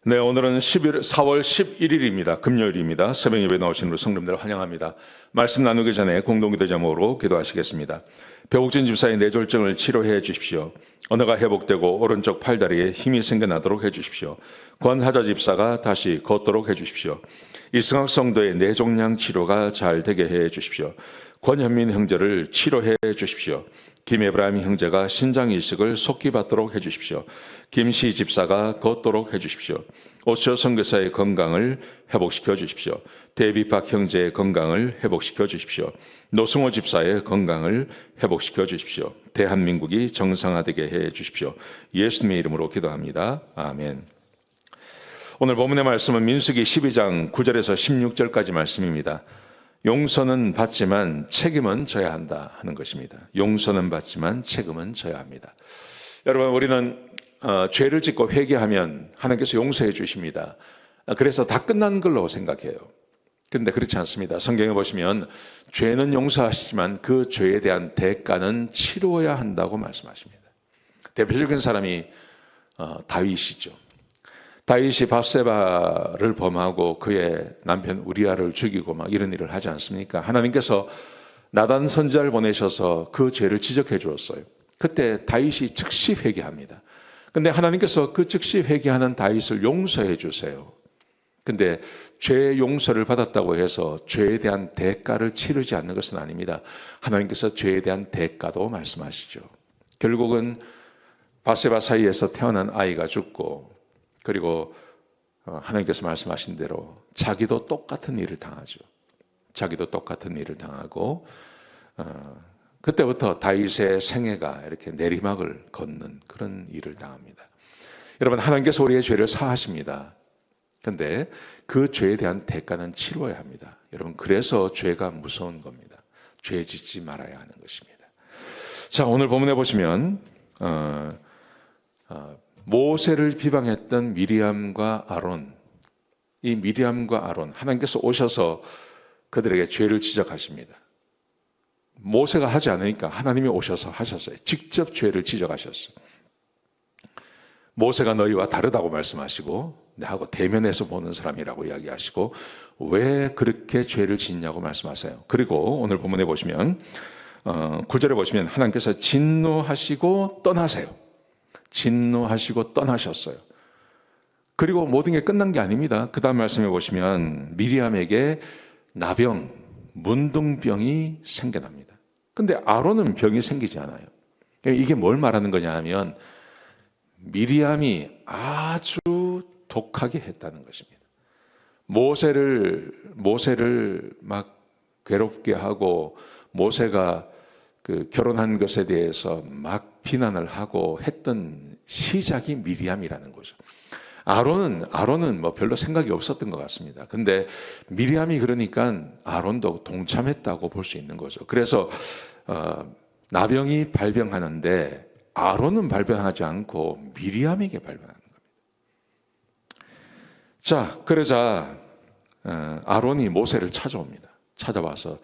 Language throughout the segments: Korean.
네, 오늘은 4월 11일입니다. 금요일입니다. 새벽 예배 나오신 우리 성도님들 환영합니다. 말씀 나누기 전에 공동기도 제목으로 기도하시겠습니다. 배옥진 집사의 뇌졸중을 치료해 주십시오. 언어가 회복되고 오른쪽 팔다리에 힘이 생겨나도록 해 주십시오. 권하자 집사가 다시 걷도록 해 주십시오. 이승학 성도의 뇌종양 치료가 잘 되게 해 주십시오. 권현민 형제를 치료해 주십시오. 김에브라임 형제가 신장 이식을 속히 받도록 해 주십시오. 김씨 집사가 걷도록 해 주십시오. 오쇼 선교사의 건강을 회복시켜 주십시오. 데비박 형제의 건강을 회복시켜 주십시오. 노승호 집사의 건강을 회복시켜 주십시오. 대한민국이 정상화되게 해 주십시오. 예수님의 이름으로 기도합니다. 아멘. 오늘 본문의 말씀은 민수기 12장 9절에서 16절까지 말씀입니다. 용서는 받지만 책임은 져야 한다 하는 것입니다. 용서는 받지만 책임은 져야 합니다. 여러분, 우리는 죄를 짓고 회개하면 하나님께서 용서해 주십니다. 그래서 다 끝난 걸로 생각해요. 그런데 그렇지 않습니다. 성경에 보시면 죄는 용서하시지만 그 죄에 대한 대가는 치루어야 한다고 말씀하십니다. 대표적인 사람이 다윗이죠. 다윗이 밧세바를 범하고 그의 남편 우리아를 죽이고 막 이런 일을 하지 않습니까? 하나님께서 나단 선지자를 보내셔서 그 죄를 지적해 주었어요. 그때 다윗이 즉시 회개합니다. 근데 하나님께서 그 즉시 회개하는 다윗을 용서해 주세요. 근데 죄의 용서를 받았다고 해서 죄에 대한 대가를 치르지 않는 것은 아닙니다. 하나님께서 죄에 대한 대가도 말씀하시죠. 결국은 밧세바 사이에서 태어난 아이가 죽고, 그리고 하나님께서 말씀하신 대로 자기도 똑같은 일을 당하죠. 자기도 똑같은 일을 당하고, 그때부터 다윗의 생애가 이렇게 내리막을 걷는 그런 일을 당합니다. 여러분, 하나님께서 우리의 죄를 사하십니다. 그런데 그 죄에 대한 대가는 치러야 합니다. 여러분, 그래서 죄가 무서운 겁니다. 죄 짓지 말아야 하는 것입니다. 자, 오늘 본문에 보시면 모세를 비방했던 미리암과 아론, 이 미리암과 아론, 하나님께서 오셔서 그들에게 죄를 지적하십니다. 모세가 하지 않으니까 하나님이 오셔서 하셨어요. 직접 죄를 지적하셨어요. 모세가 너희와 다르다고 말씀하시고 나하고 대면해서 보는 사람이라고 이야기하시고 왜 그렇게 죄를 짓냐고 말씀하세요. 그리고 오늘 본문에 보시면 9절에 보시면 하나님께서 진노하시고 떠나세요. 진노하시고 떠나셨어요. 그리고 모든 게 끝난 게 아닙니다. 그 다음 말씀에 보시면 미리암에게 나병, 문둥병이 생겨납니다. 근데 아론은 병이 생기지 않아요. 이게 뭘 말하는 거냐 하면 미리암이 아주 독하게 했다는 것입니다. 모세를 막 괴롭게 하고 모세가 그 결혼한 것에 대해서 막 비난을 하고 했던 시작이 미리암이라는 거죠. 아론은 뭐 별로 생각이 없었던 것 같습니다. 근데 미리암이 그러니까 아론도 동참했다고 볼 수 있는 거죠. 그래서 나병이 발병하는데 아론은 발병하지 않고 미리암에게 발병하는 겁니다. 자, 그러자 아론이 모세를 찾아옵니다. 찾아와서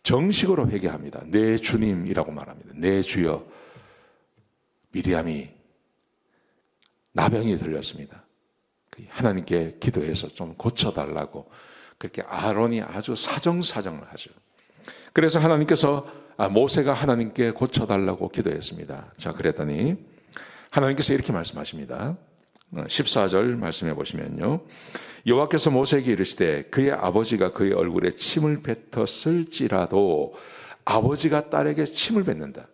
정식으로 회개합니다. 내 주님이라고 말합니다. 내 주여, 미리암이 나병이 들렸습니다. 하나님께 기도해서 좀 고쳐달라고 그렇게 아론이 아주 사정사정을 하죠. 그래서 모세가 하나님께 고쳐달라고 기도했습니다. 자, 그랬더니 하나님께서 이렇게 말씀하십니다. 14절 말씀해 보시면요, 여호와께서 모세에게 이르시되 그의 아버지가 그의 얼굴에 침을 뱉었을지라도 아버지가 딸에게 침을 뱉는다.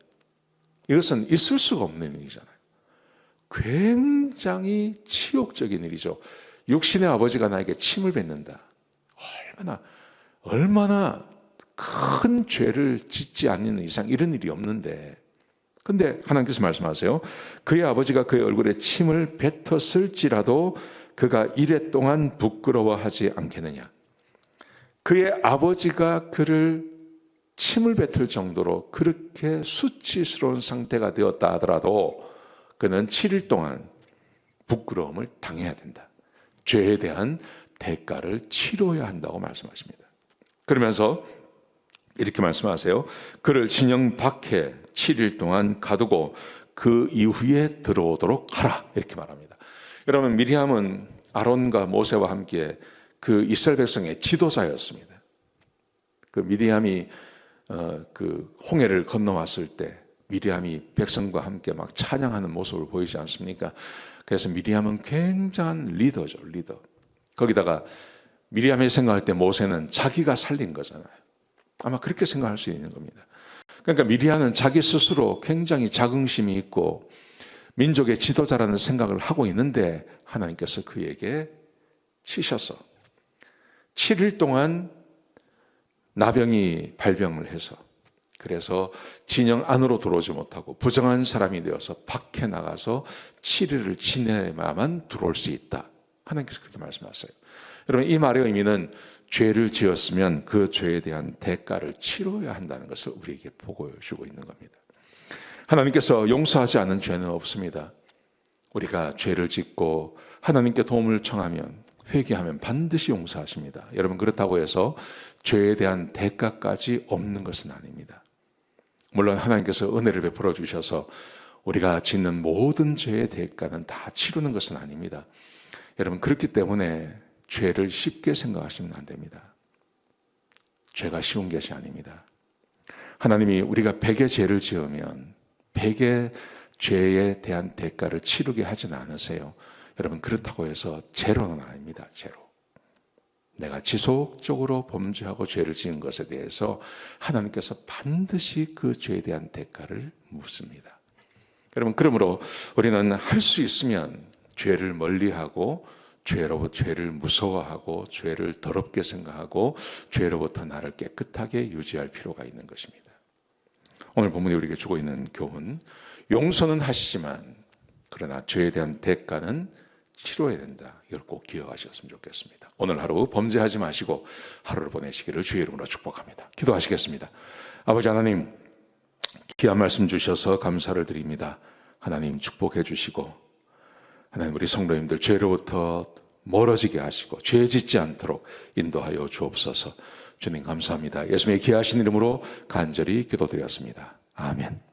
이것은 있을 수가 없는 일이잖아요. 굉장히 치욕적인 일이죠. 육신의 아버지가 나에게 침을 뱉는다. 얼마나 큰 죄를 짓지 않는 이상 이런 일이 없는데, 근데 하나님께서 말씀하세요. 그의 아버지가 그의 얼굴에 침을 뱉었을지라도 그가 이래 동안 부끄러워하지 않겠느냐. 그의 아버지가 그를 침을 뱉을 정도로 그렇게 수치스러운 상태가 되었다 하더라도 그는 7일 동안 부끄러움을 당해야 된다. 죄에 대한 대가를 치러야 한다고 말씀하십니다. 그러면서 이렇게 말씀하세요. 그를 진영 밖에 7일 동안 가두고 그 이후에 들어오도록 하라. 이렇게 말합니다. 여러분, 미리암은 아론과 모세와 함께 그 이스라엘 백성의 지도자였습니다. 그 미리암이 그 홍해를 건너왔을 때 미리암이 백성과 함께 막 찬양하는 모습을 보이지 않습니까? 그래서 미리암은 굉장한 리더죠, 리더. 거기다가 미리암이 생각할 때 모세는 자기가 살린 거잖아요. 아마 그렇게 생각할 수 있는 겁니다. 그러니까 미리암은 자기 스스로 굉장히 자긍심이 있고 민족의 지도자라는 생각을 하고 있는데 하나님께서 그에게 치셔서 7일 동안 나병이 발병을 해서 그래서 진영 안으로 들어오지 못하고 부정한 사람이 되어서 밖에 나가서 7일을 지내야만 들어올 수 있다. 하나님께서 그렇게 말씀하세요. 여러분, 이 말의 의미는 죄를 지었으면 그 죄에 대한 대가를 치러야 한다는 것을 우리에게 보여주고 있는 겁니다. 하나님께서 용서하지 않는 죄는 없습니다. 우리가 죄를 짓고 하나님께 도움을 청하면 회개하면 반드시 용서하십니다. 여러분, 그렇다고 해서 죄에 대한 대가까지 없는 것은 아닙니다. 물론 하나님께서 은혜를 베풀어 주셔서 우리가 짓는 모든 죄의 대가는 다 치르는 것은 아닙니다. 여러분, 그렇기 때문에 죄를 쉽게 생각하시면 안 됩니다. 죄가 쉬운 것이 아닙니다. 하나님이 우리가 100의 죄를 지으면 100의 죄에 대한 대가를 치르게 하진 않으세요. 여러분, 그렇다고 해서 제로는 아닙니다. 제로. 내가 지속적으로 범죄하고 죄를 지은 것에 대해서 하나님께서 반드시 그 죄에 대한 대가를 묻습니다. 여러분, 그러므로 우리는 할 수 있으면 죄를 멀리하고 죄를 무서워하고 죄를 더럽게 생각하고 죄로부터 나를 깨끗하게 유지할 필요가 있는 것입니다. 오늘 본문이 우리에게 주고 있는 교훈, 용서는 하시지만 그러나 죄에 대한 대가는 치러야 된다. 이걸 꼭 기억하셨으면 좋겠습니다. 오늘 하루 범죄하지 마시고 하루를 보내시기를 주의 이름으로 축복합니다. 기도하시겠습니다. 아버지 하나님, 귀한 말씀 주셔서 감사를 드립니다. 하나님 축복해 주시고 하나님, 우리 성도님들 죄로부터 멀어지게 하시고 죄 짓지 않도록 인도하여 주옵소서. 주님 감사합니다. 예수님의 귀하신 이름으로 간절히 기도드렸습니다. 아멘.